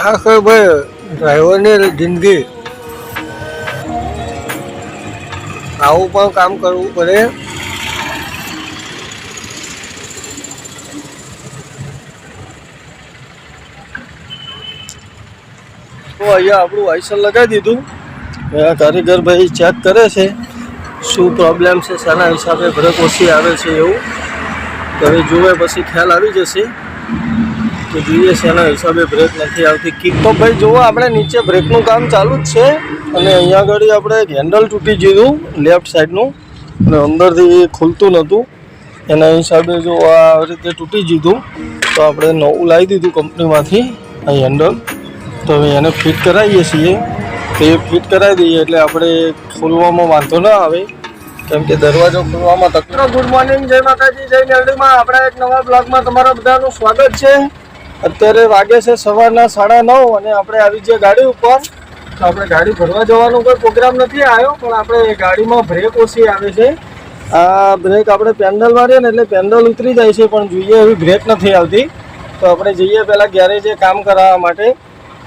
આ કઈ ભાઈ ડ્રાઈવરની જિંદગી, આવું પણ કામ કરવું પડે. તો અહીંયા આપણું વાઇસર લગાવી દીધું. કારીગર ભાઈ ચેક કરે છે શું પ્રોબ્લેમ છે, શાના હિસાબે બ્રેક ઓછી આવે છે એવું. તો હવે જોવે પછી ખ્યાલ આવી જશે તો જોઈએ શેના હિસાબે બ્રેક નથી આવતી. કિક તો ભાઈ જુઓ, આપણે નીચે બ્રેકનું કામ ચાલુ જ છે અને અહીંયા આગળ આપણે હેન્ડલ તૂટી ગયું લેફ્ટ સાઈડનું અને અંદરથી ખુલતું નહોતું. એના હિસાબે જો આ રીતે તૂટી ગયું તો આપણે નવું લાવી દીધું કંપનીમાંથી આ હેન્ડલ. તો હવે એને ફિટ કરાવીએ છીએ. તો એ ફિટ કરાવી દઈએ એટલે આપણે ખોલવામાં વાંધો ના આવે, કેમ કે દરવાજો ખોલવામાં તકલીફ. ગુડ મોર્નિંગ, જય માતાજી, જય મેલડીમાં. આપણા એક નવા બ્લોગમાં તમારા બધાનું સ્વાગત છે. અત્યારે વાગે છે સવારના 9:30 અને આપણે આવી જઈએ ગાડી ઉપર. તો આપણે ગાડી ભરવા જવાનો કોઈ પ્રોગ્રામ નથી આવ્યો, પણ આપણે ગાડીમાં બ્રેક ઓછી આવે છે. આ બ્રેક આપણે પેન્ડલ મારીએ ને એટલે પેન્ડલ ઉતરી જાય છે, પણ જોઈએ એવી બ્રેક નથી આવતી. તો આપણે જઈએ પહેલાં ગેરેજે કામ કરાવવા માટે.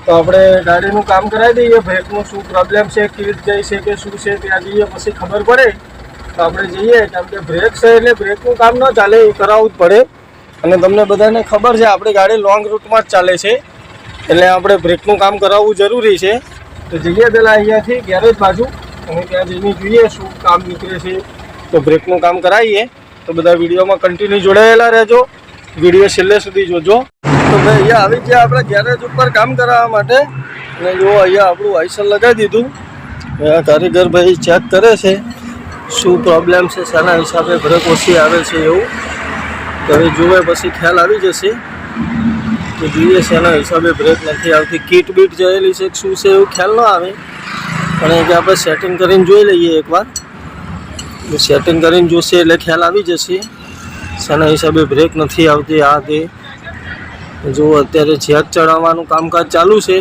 તો આપણે ગાડીનું કામ કરાવી દઈએ. બ્રેકનું શું પ્રોબ્લેમ છે, કીટ જાય છે કે શું છે, ત્યાં જઈએ પછી ખબર પડે. તો આપણે જઈએ, કેમ કે બ્રેક છે એટલે બ્રેકનું કામ ન ચાલે, એ કરાવવું જ પડે. અને તમને બધાને ખબર છે આપણી ગાડી લોંગ રૂટમાં જ ચાલે છે, એટલે આપણે બ્રેકનું કામ કરાવવું જરૂરી છે. તો જઈએ પહેલાં અહીંયાથી ગેરેજ બાજુ અને ત્યાં જઈને જોઈએ શું કામ નીકળે છે. તો બ્રેકનું કામ કરાવીએ. તો બધા વિડીયોમાં કન્ટિન્યુ જોડાયેલા રહેજો, વિડીયો છેલ્લે સુધી જોજો. તો ભાઈ અહીંયા આવી ગયા આપણે ગેરેજ ઉપર કામ કરાવવા માટે. અને જો અહીંયા આપણું વાઇસર લગાવી દીધું. કારીગર ભાઈ ચેક કરે છે શું પ્રોબ્લેમ છે, શાના હિસાબે બ્રેક ઓછી આવે છે એવું. તો હવે જોવે પછી ખ્યાલ આવી જશે તો જોઈએ શેના હિસાબે બ્રેક નથી આવતી. કીટ બીટ જયેલી છે શું છે એવું ખ્યાલ ન આવે, પણ એ કે આપણે સેટિંગ કરીને જોઈ લઈએ એકવાર. સેટિંગ કરીને જોશે એટલે ખ્યાલ આવી જશે શેના હિસાબે બ્રેક નથી આવતી. આ તે જો અત્યારે જેક ચડાવવાનું કામકાજ ચાલુ છે.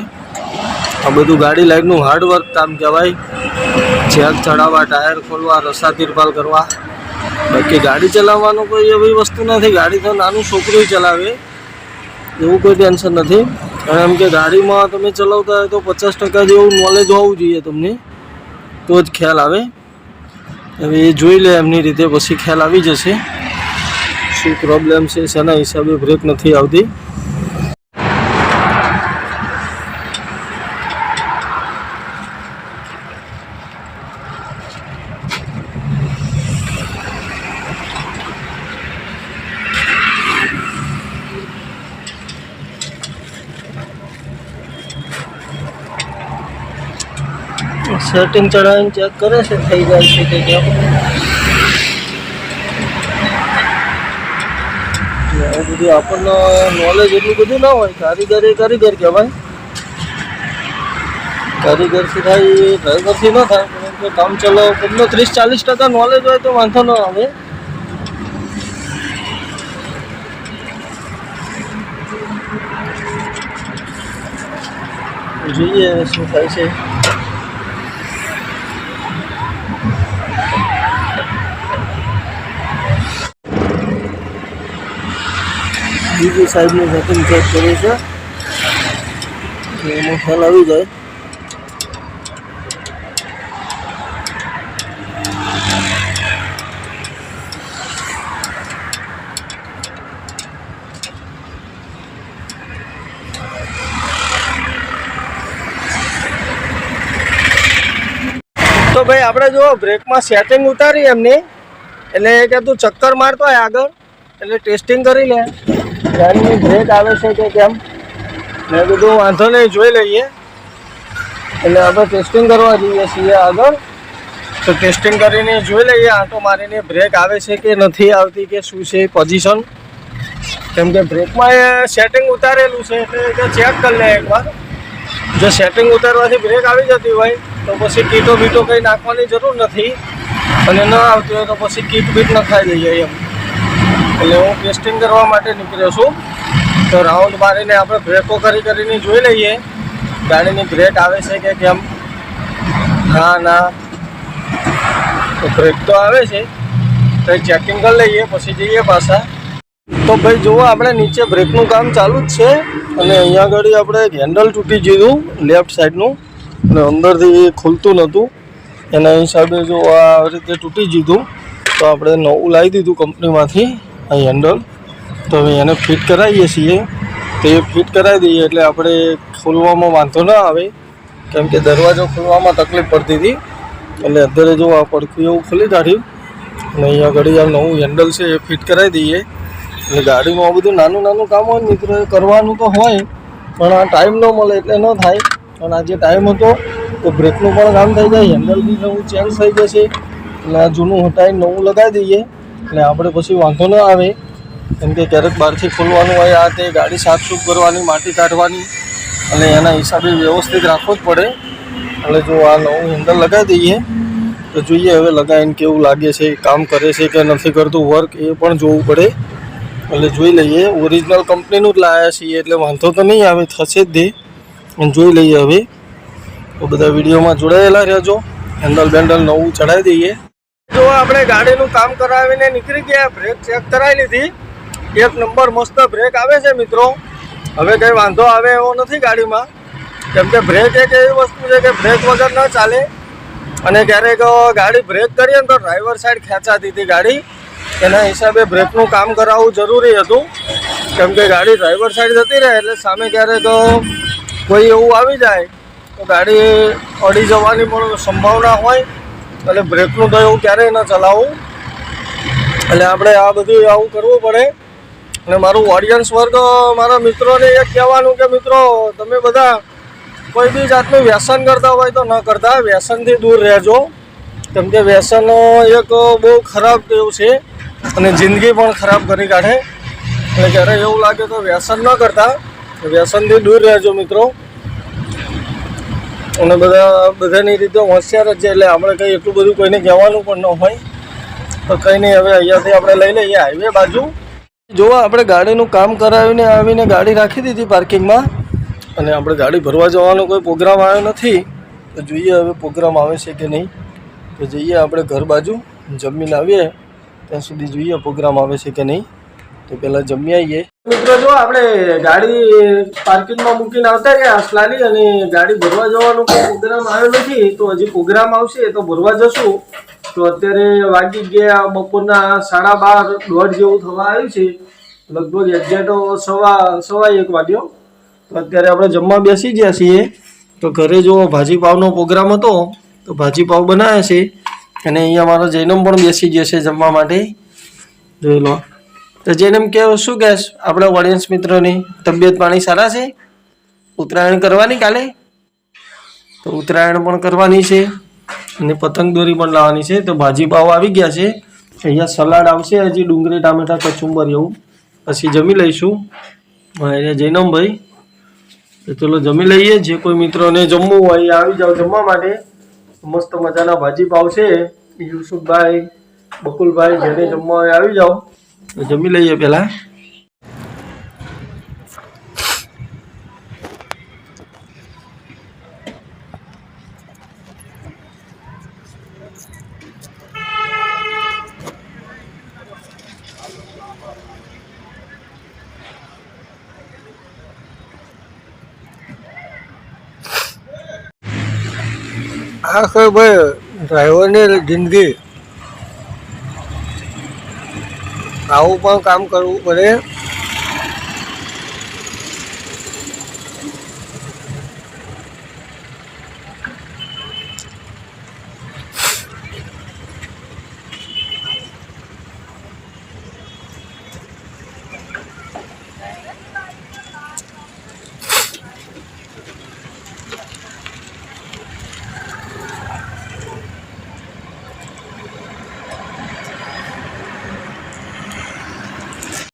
આ બધું ગાડી લાઈનનું હાર્ડવર્ક કામ કહેવાય. જેક ચડાવવા, ટાયર ખોલવા, રસ્તા તિરપાલ કરવા. બાકી ગાડી ચલાવવાનું કોઈ એવી વસ્તુ નથી. ગાડી તો નાનું છોકરું ચલાવે એવું કોઈ ટેન્શન નથી. અને એમ કે ગાડીમાં તમે ચલાવતા હોય તો 50% જેવું નોલેજ હોવું જોઈએ તમને, તો જ ખ્યાલ આવે. હવે એ જોઈ લે એમની રીતે, પછી ખ્યાલ આવી જશે શું પ્રોબ્લેમ છે, શેના હિસાબે બ્રેક નથી આવતી. સેટિંગ ચડાવીને ચેક કરે છે થઈ જાય છે કે કેમ. આવું બધું આપણને નોલેજ એટલું બધું ના હોય. કારીગર એ કારીગર કહેવાય. કારીગરથી થાય, ડ્રાઈવરથી ન થાય. પરંતુ કામ ચલાવો તમને 30-40% નોલેજ હોય તો વાંધો ન આવે. જોઈએ શું થાય છે. બીજી સાઈડનું સેટિંગ ચેક કરે છે, એમાં ખ્યાલ આવી જાય. તો ભાઈ આપણે જો બ્રેકમાં સેટિંગ ઉતારી એમની, એટલે કે તું ચક્કર મારતો હોય આગળ, એટલે ટેસ્ટિંગ કરી લે ગાડીની બ્રેક આવે છે કે કેમ. મેં કીધું વાંધો નહીં, જોઈ લઈએ. એટલે આપણે ટેસ્ટિંગ કરવા જઈએ છીએ આગળ. તો ટેસ્ટિંગ કરીને જોઈ લઈએ, આંટો મારીને બ્રેક આવે છે કે નથી આવતી કે શું છે પોઝિશન. કેમ કે બ્રેકમાં એ સેટિંગ ઉતારેલું છે એટલે ચેક કરી લે એકવાર. જો સેટિંગ ઉતારવાથી બ્રેક આવી જતી હોય તો પછી કીટો બીટો કંઈ નાખવાની જરૂર નથી, અને ન આવતી હોય તો પછી કીટ બીટ નખાઈ દઈએ એમ. એટલે હું ટેસ્ટિંગ કરવા માટે નીકળ્યો છું. તો રાઉન્ડ મારીને આપણે બ્રેકો કરીને જોઈ લઈએ ગાડીની બ્રેક આવે છે કે કેમ. હા ના, તો બ્રેક તો આવે છે, તો ચેકિંગ કરી લઈએ પછી જઈએ પાછા. તો ભાઈ જુઓ, આપણે નીચે બ્રેકનું કામ ચાલુ જ છે અને અહીંયા આગળ આપણે હેન્ડલ તૂટી ગયું લેફ્ટ સાઈડનું અને અંદરથી ખુલતું નહોતું, એના હિસાબે જો આ રીતે તૂટી ગયું. તો આપણે નવું લાવી દીધું કંપનીમાંથી આ હેન્ડલ. તો હવે એને ફિટ કરાવીએ છીએ. તો એ ફિટ કરાવી દઈએ એટલે આપણે ખોલવામાં વાંધો ના આવે, કેમ કે દરવાજો ખોલવામાં તકલીફ પડતી હતી. એટલે અત્યારે જો આ પડખું એવું ખોલી કાઢ્યું અને અહીંયા આગળ આ નવું હેન્ડલ છે એ ફિટ કરાવી દઈએ. એટલે ગાડીમાં આ બધું નાનું નાનું કામ હોય મિત્રો, એ કરવાનું તો હોય પણ આ ટાઈમ ન મળે એટલે ન થાય. પણ આજે ટાઈમ હતો તો બ્રેકનું પણ કામ થઈ જાય, હેન્ડલ બી નવું ચેન્જ થઈ જશે. એટલે આ જૂનું હટાવીને નવું લગાવી દઈએ એટલે આપણે પછી વાંધો ન આવે. કેમ કે ક્યારેક બહારથી ખોલવાનું હોય, આ તે ગાડી સાફસૂફ કરવાની, માટી કાઢવાની અને એના હિસાબે વ્યવસ્થિત રાખવું જ પડે. એટલે જો આ નવું હેન્ડલ લગાવી દઈએ તો જોઈએ હવે લગાવીને કેવું લાગે છે, કામ કરે છે કે નથી કરતું વર્ક, એ પણ જોવું પડે. એટલે જોઈ લઈએ. ઓરિજિનલ કંપનીનું જ લાવ્યા છીએ એટલે વાંધો તો નહીં આવે, થશે જ દે. અને જોઈ લઈએ હવે. તો બધા વિડીયોમાં જોડાયેલા રહેજો. હેન્ડલ બેન્ડલ નવું ચડાવી દઈએ. જો આપણે ગાડીનું કામ કરાવીને નીકળી ગયા, બ્રેક ચેક કરાવી લીધી, 1 નંબર મસ્ત બ્રેક આવે છે મિત્રો. હવે કંઈ વાંધો આવે એવો નથી ગાડીમાં, કેમ કે બ્રેક એક એવી વસ્તુ છે કે બ્રેક વગર ન ચાલે. અને ક્યારેક ગાડી બ્રેક કરીએ ને તો ડ્રાઈવર સાઈડ ખેંચાતી હતી ગાડી, એના હિસાબે બ્રેકનું કામ કરાવવું જરૂરી હતું. કેમ કે ગાડી ડ્રાઈવર સાઈડ જતી રહે એટલે સામે ક્યારેક કોઈ એવું આવી જાય તો ગાડી અડી જવાની પણ સંભાવના હોય. એટલે બ્રેકનું તો એવું ક્યારેય ન ચલાવવું. એટલે આપણે આ બધું આવું કરવું પડે. અને મારું ઓડિયન્સ વર્ગ, મારા મિત્રોને એક કહેવાનું કે મિત્રો તમે બધા કોઈ બી જાતનું વ્યસન કરતા હોય તો ન કરતા, વ્યસનથી દૂર રહેજો. કેમ કે વ્યસન એક બહુ ખરાબ ટેવ છે અને જિંદગી પણ ખરાબ કરી કાઢે. એટલે જ્યારે એવું લાગે તો વ્યસન ન કરતા, વ્યસનથી દૂર રહેજો મિત્રો. અને બધાની રીતે હોશિયાર જ છે એટલે આપણે કંઈ એટલું બધું કોઈને કહેવાનું પણ ન હોય. તો કંઈ નહીં, હવે અહીંયાથી આપણે લઈ લઈએ હાઈવે બાજુ. જોવા આપણે ગાડીનું કામ કરાવીને આવીને ગાડી રાખી દીધી પાર્કિંગમાં અને આપણે ગાડી ભરવા જવાનો કોઈ પ્રોગ્રામ આવ્યો નથી. તો જોઈએ હવે પ્રોગ્રામ આવે છે કે નહીં. તો જઈએ આપણે ઘર બાજુ, જમીને આવીએ ત્યાં સુધી જોઈએ પ્રોગ્રામ આવે છે કે નહીં. તો પહેલાં જમી આવીએ મિત્રો. જો આપણે ગાડી પાર્કિંગમાં મૂકીને આવતા રહ્યા અસલાલી, અને ગાડી ભરવા જવાનો કોઈ પ્રોગ્રામ આવ્યો નથી. તો હજી પ્રોગ્રામ આવશે તો ભરવા જશું. તો અત્યારે વાગી ગયા બપોરના 12:30, 1:30 જેવું થવા આવ્યું છે. લગભગ એક્ઝેક્ટ 1:15 વાગ્યો. તો અત્યારે આપણે જમવા બેસી ગયા છીએ. તો ઘરે જો ભાજીપાવનો પ્રોગ્રામ હતો તો ભાજીપાવ બનાવ્યા છે. અને અહીંયા મારો જૈનમ પણ બેસી ગયો છે જમવા માટે. જોઈ લો. તો જૈનમ કેવું, શું કહેશ આપણા ઓડિયન્સ મિત્રોની? તબિયત પાણી સારા છે? ઉત્તરાયણ કરવાની કાલે? તો ઉત્તરાયણ પણ કરવાની છે અને પતંગ દોરી પણ લાવવાની છે. તો ભાજીપાવ આવી ગયા છે. અહીંયા સલાડ આવશે, હજી ડુંગળી ટામેટા કચુંબર એવું. પછી જમી લઈશું. અહીંયા જૈનમભાઈ, તો ચલો જમી લઈએ. જે કોઈ મિત્રોને જમવું હોય આવી જાઓ જમવા માટે. મસ્ત મજાના ભાજીપાવ છે. યુસુફભાઈ, બકુલભાઈ, જેને જમવા હોય આવી જાઓ. તો જમી લઈએ પહેલાં. આ કઈ ભાઈ ડ્રાઈવરની જિંદગી, આવું પણ કામ કરવું પડે.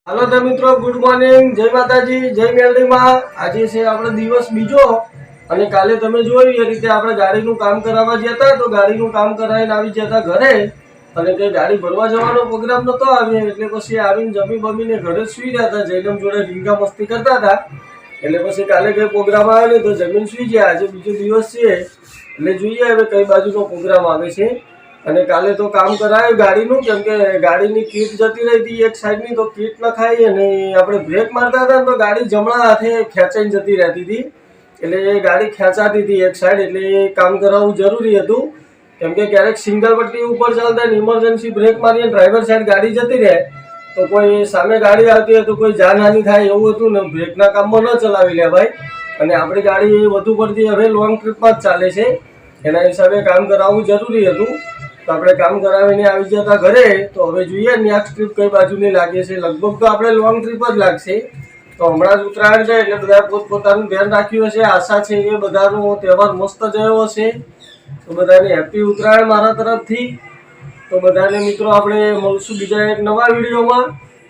હાલો તો મિત્રો, ગુડ મોર્નિંગ, જય માતાજી, જય મેલડીમાં. આજે છે આપણો દિવસ બીજો અને કાલે તમે જોયું એ રીતે આપણે ગાડીનું કામ કરાવવા ગયા હતા. તો ગાડીનું કામ કરાવીને આવી ગયા હતા ઘરે અને તે ગાડી ભરવા જવાનો પ્રોગ્રામ નહોતો આવ્યો. એટલે પછી આવીને જમી બમીને ઘરે સુઈ રહ્યા હતા. જૈનમ જોડે રીંગા મસ્તી કરતા હતા. એટલે પછી કાલે કંઈ પ્રોગ્રામ આવ્યો નહીં તો જમીન સુઈ ગયા. આજે બીજો દિવસ છે એટલે જોઈએ હવે કઈ બાજુનો પ્રોગ્રામ આવે છે. અને કાલે તો કામ કરાયું ગાડીનું, કેમ કે ગાડીની કીટ જતી રહી હતી એક સાઈડની, તો કીટ નખાઈ અને આપણે બ્રેક મારતા હતા તો ગાડી જમણા હાથે ખેંચાઈને જતી રહેતી હતી, એટલે ગાડી ખેંચાતી હતી એક સાઈડ, એટલે એ કામ કરાવવું જરૂરી હતું. કેમ કે ક્યારેક સિંગલ પટ્ટી ઉપર ચાલતા ઇમરજન્સી બ્રેક મારીને ડ્રાઈવર સાઈડ ગાડી જતી રહે તો કોઈ સામે ગાડી આવતી હોય તો કોઈ જાનહાનિ થાય એવું હતું ને, બ્રેકના કામમાં ન ચલાવી લે ભાઈ. અને આપણી ગાડી વધુ પડતી હવે લોંગ ટ્રીપમાં જ ચાલે છે, એના હિસાબે કામ કરાવવું જરૂરી હતું. તો આપણે કામ કરાવીને આવી જતા ઘરે, તો હવે જોઈએ નેક્સ્ટ ટ્રીપ કઈ બાજુની લાગે છે. લગભગ તો આપણે લોંગ ટ્રીપ જ લાગશે. તો હમણાં જ ઉત્તરાયણ છે એટલે બધા પોતપોતાનું ધ્યાન રાખ્યું હશે. આશા છે કે બધાનો તહેવાર મસ્ત ગયો હશે. તો બધાને હેપી ઉત્તરાયણ મારા તરફથી. તો બધાને મિત્રો આપણે મળશું બીજા એક નવા વિડીયોમાં.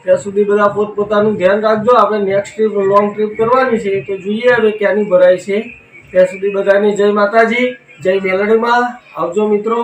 ત્યાં સુધી બધા પોતપોતાનું ધ્યાન રાખજો. આપણે નેક્સ્ટ ટ્રીપ લોંગ ટ્રીપ કરવાની છે, તો જોઈએ હવે ક્યાંની ભરાય છે. ત્યાં સુધી બધાની જય માતાજી, જય મેલડીમાં. આવજો મિત્રો.